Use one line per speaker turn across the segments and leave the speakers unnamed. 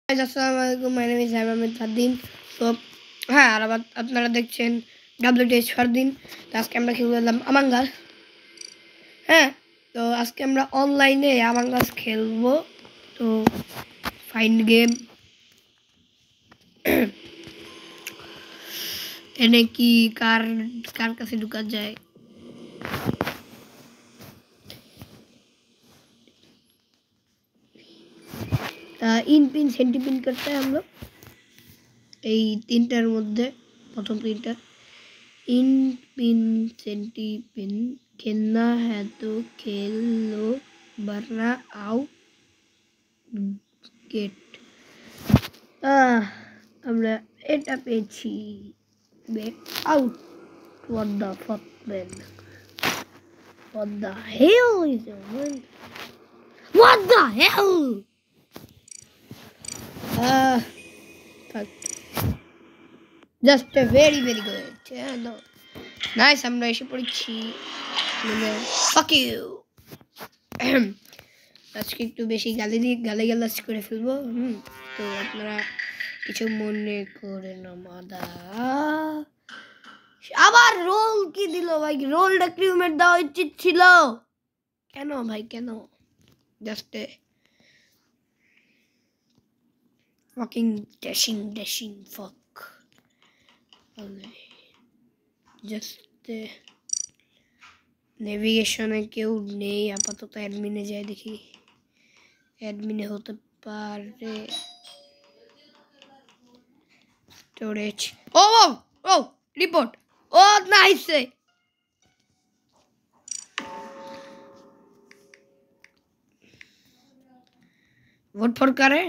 আসসালামু আলাইকুম, my name is Ahmed Fardin. তো হ্যাঁ, আর আবার আপনারা দেখছেন WTH ফারদিন। তো আজকে আমরা খেললাম আমাঙ্গাস। হ্যাঁ, তো আজকে আমরা অনলাইনে আমাঙ্গাস খেলবো। তো ফাইন্ড গেম এনে কি কার কার কাছে ঢুকা যায়। इन पिन सेंटी पिन करते हैं हम लोग। এই তিনটার মধ্যে প্রথম তিনটা इन पिन सेंटी पिन खेलना है तो खेल लो वरना आओ गेट। আমরা এটা পেয়েছি, get out. What the fuck, man? What the hell is it, man? What the hell? Fuck. Just a very good. Yeah, no. Nice, আমরা এসে পড়েছি। Fuck you. আজকে একটু বেশি গালাগালাজ করে ফেলবো। তো আপনারা কিছু মনে করে না। মাদা আবার রোল কি দিল ভাই? রোলটা ক্রিউমেট দেওয়া উচিত ছিল। কেন ভাই, কেন? Just fucking dashing fuck. Just নেভিগেশনে কেউ নেই আপাতত। অ্যাডমিনে যাই দেখি, অ্যাডমিনে হতে পারে। স্টোরেজ, ও রিপোর্ট, ও নাইস। ভোট ফর কারে?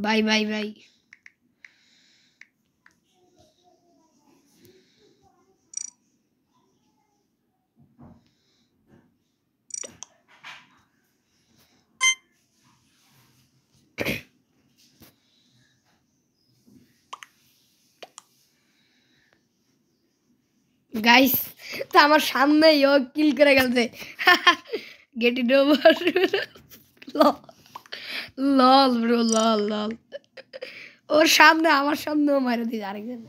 Bye bye bye. গাইস, তো আমার সামনে ও কিল করে গেছে। Get it over. Lol bro, lol. ওর সামনে, আমার সামনেও মারা দিয়েছে আরেকজন।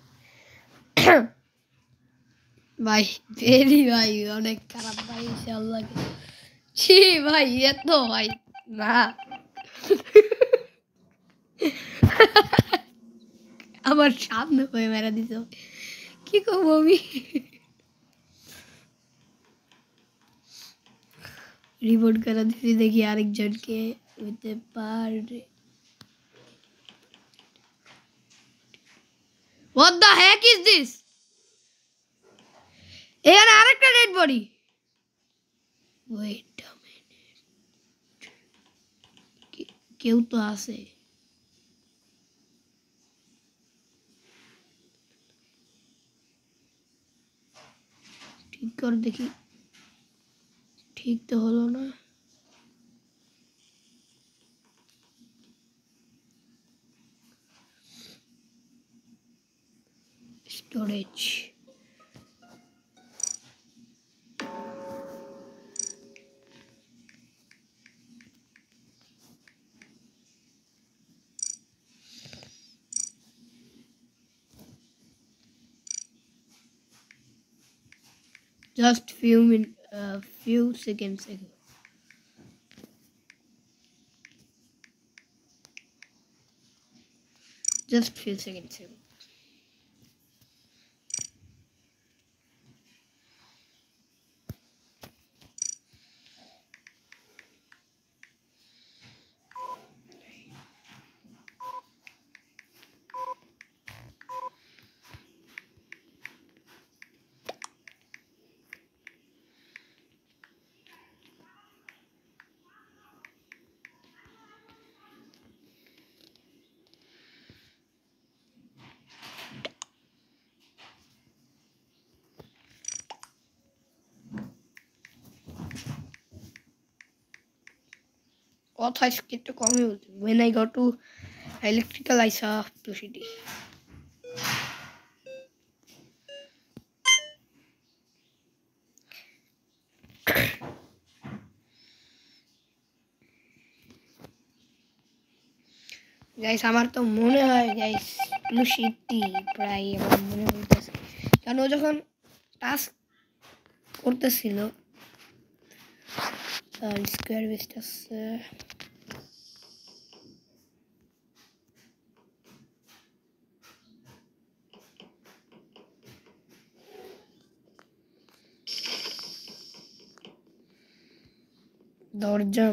ভাই ভেরি ভাই, অনেক খারাপ ভাই। ইনশাআল্লাহ ছি ভাই, এত ভাই না। আমার সামনে হয়ে মেরা দিত, কি করবো আমি? রিপোর্ট করা দিচ্ছি, দেখি আরেকজনকে হইতে পারে। What the heck is this? এখানে আরেকটা dead body. Wait a minute, কেউ তো আছে। ঠিক কর দেখি, ঠিক তো হলো না। Storage, just few seconds ago. Just few seconds ago. Author skip to commute. When I got to electrical, I saw Plushity. Guys আমার তো মনে হয় গাইস লুসিটি প্রায় আমার মনে হইতেছে, কারণ ও যখন টাস্ক করতেছিল স্কোয়ার বেস্ট আছে দরজা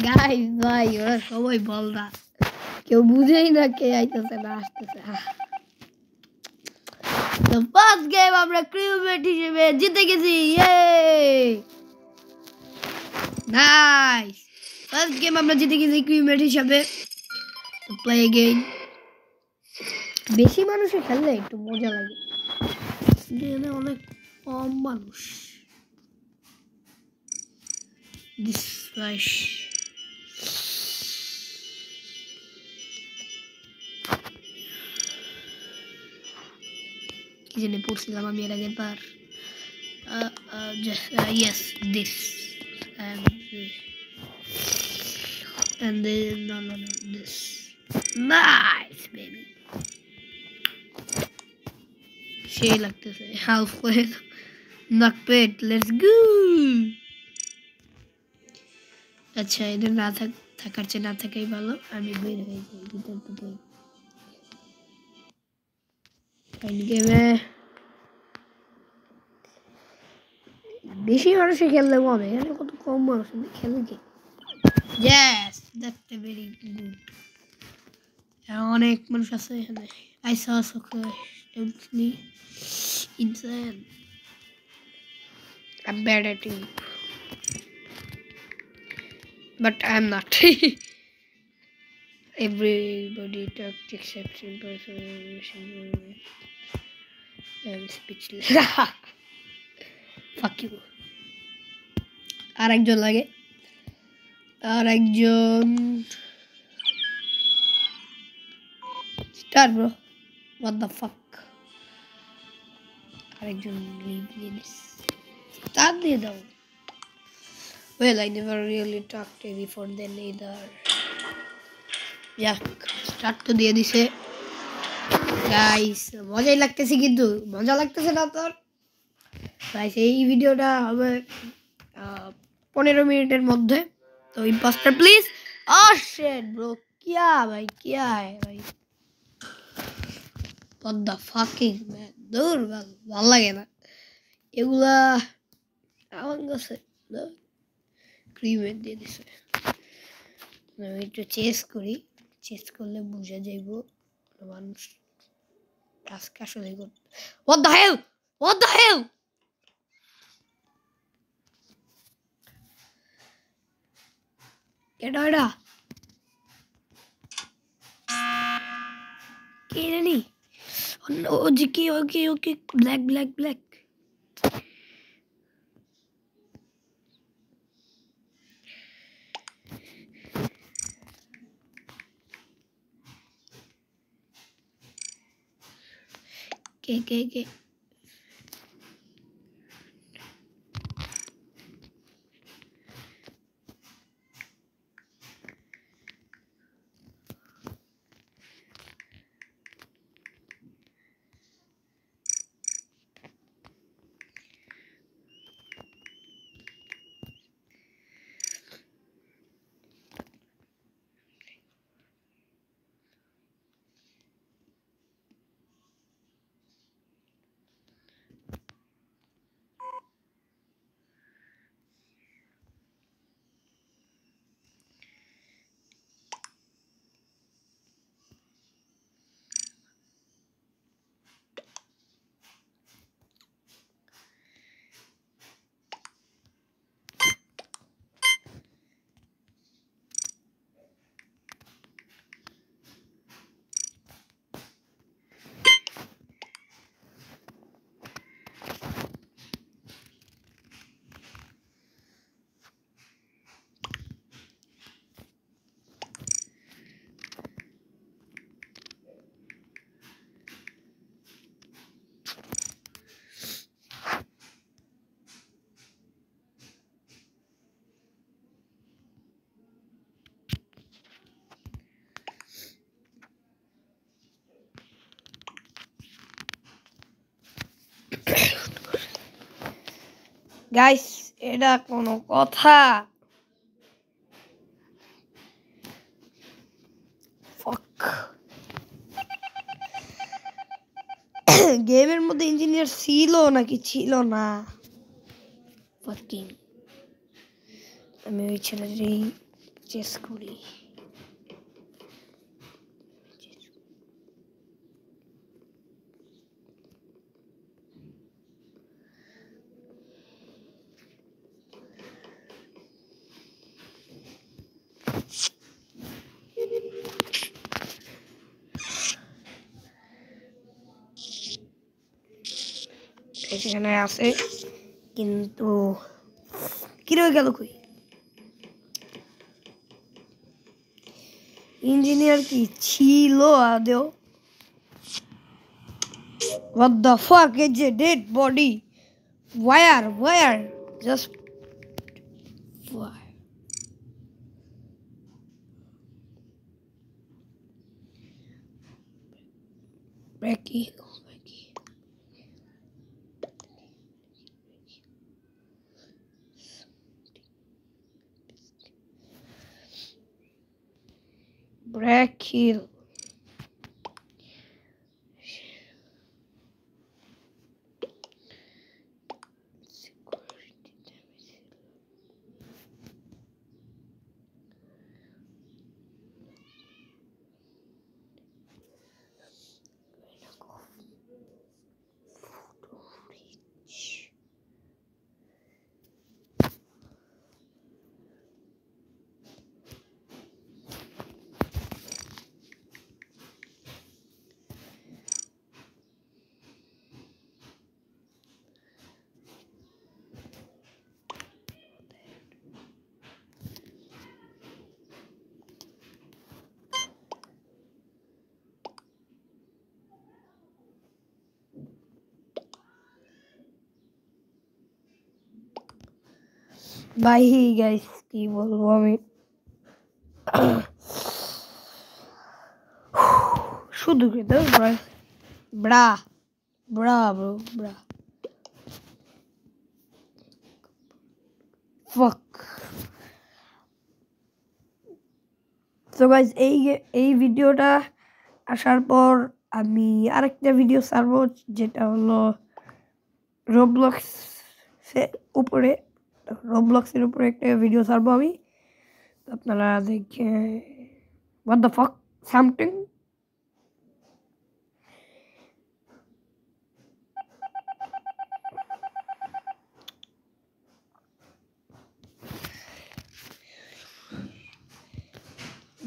গাইস ভাই ওরা সবাই বলরা, কেউ বুঝেই না কে আইতেছে না আসতেছে। তো ফার্স্ট গেম আমরা ক্রিউমেট হিসেবে জিতে গেছি, ইয়ে নাইস। ফার্স্ট গেম আমরা জিতে গেছি ক্রিউমেট হিসেবে। তো প্লে এগেইন। বেশি মানুষে খেললে একটু মজা লাগে, গেমে অনেক কম মানুষ। দিস ফ্ল্যাশ কি জানি পড়ছিলাম আমি এর আগের বার। Yes, this and then no, this. Nice, baby. সেই লাগতেছে হাফ করে নাক পেট, লেটস গো। আচ্ছা এটা না থাকার চেয়ে না থাকাই ভালো, আমি বের হয়ে যাই ভিতর থেকে। গেমে বেশি মানুষে খেললে মনে, এখানে কত কম মানুষ খেলে কি। Yes, that's a very good. অনেক মানুষ আছে এখানে। I saw so insane. I'm bad at it, but I'm not. Everybody talked except in person. I'm speechless. Fuck you. আরেকজন লাগে, আরেকজন star bro, what the fuck. আরেকজন লিভ নিস star দিয়ে দাও। Well, I never really talked before then either. যাক start তো দিয়ে দিছে গাইস, মজাই লাগতেছে, কিন্তু মজা লাগতেছে না তোর গাইস। এই ভিডিওটা হবে 15 মিনিটের মধ্যে। তো impostor please. Oh shit bro, क्या भाई क्या है भाई, what the fucking man, দূর ভাল লাগে না এগুলা। আমার কাছে ক্রিমেট দিয়ে দিছে, আমি একটু চেস করি, চেস করলে বুঝে যাইব মানুষ টাস্ক আসলে করতে। What the hell, what the hell, এটা এটা কে জানি। ও জি কি, ওকে ওকে ব্ল্যাক ব্ল্যাক ব্ল্যাক। কে কে কে গাইস এটা কোনো কথা? Fuck. গেমের মধ্যে ইঞ্জিনিয়ার ছিল নাকি ছিল না? Fucking. আমি ওই ছেলেটাই চেস করি। সেখানে আছে কিন্তু কিরে গেল কই? ইঞ্জিনিয়ার কি ছিল আদেও? What the fuck is a dead body? Where? Just why? Becky. Brackhill. Bye guys, কি বলবো আমি? শুধু খেতে ব্রা ব্রা ব্রো ব্রা ফাক। তো গাইস এই ভিডিওটা আসার পর আমি আরেকটা ভিডিও ছাড়বো যেটা হলো রোবলক্সের উপরে একটা ভিডিও ছাড়বো আমি। আপনারা দেখে what the fuck something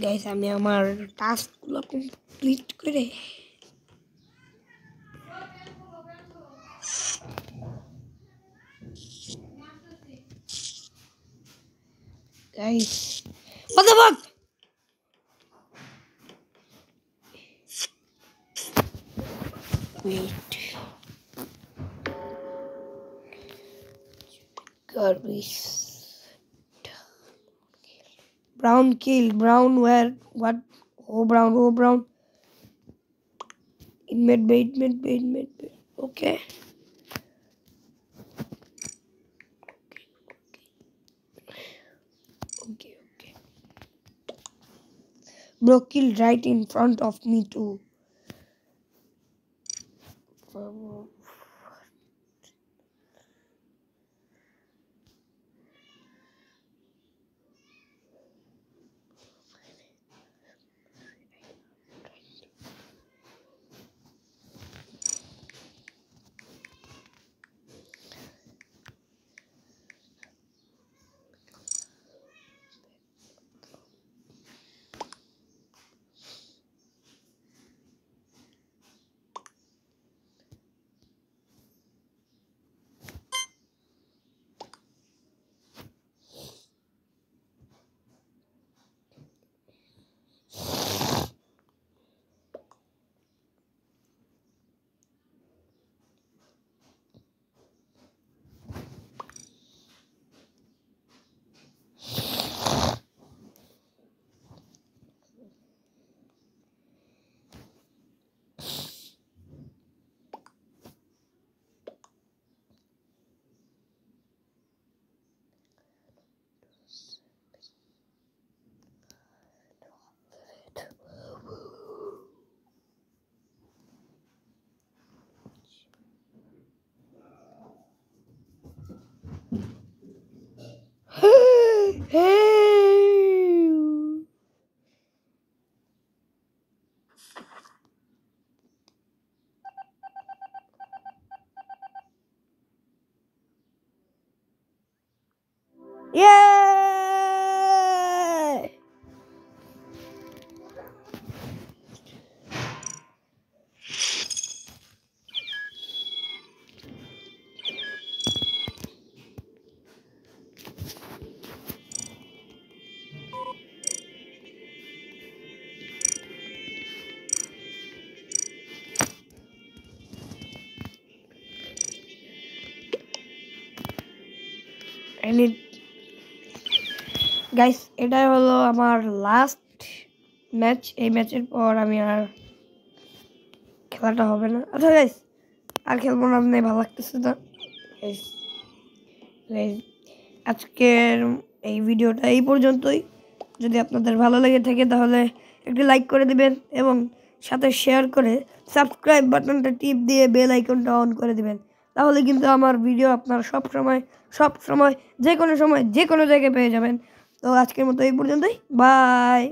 guys আমি আমার টাস্কগুলো কমপ্লিট করে guys what the fuck wait garbage brown kill brown where what oh brown inmate okay bro killed right in front of me too. ইয়ে গাইস এটাই হলো আমার লাস্ট ম্যাচ। এই ম্যাচের পর আমি আর খেলাটা হবে না। আচ্ছা গাইস আর খেলবো না, আপনি ভালো লাগতেছে না গাইস। আজকের এই ভিডিওটা এই পর্যন্তই। যদি আপনাদের ভালো লেগে থাকে তাহলে একটি লাইক করে দিবেন এবং সাথে শেয়ার করে সাবস্ক্রাইব বাটনটা টিপ দিয়ে বেল আইকনটা অন করে দিবেন। তাহলে কিন্তু আমার ভিডিও আপনারা সব সময় যে কোনো জায়গায় পেয়ে যাবেন। তো আজকের মতো এই পর্যন্তই, বাই।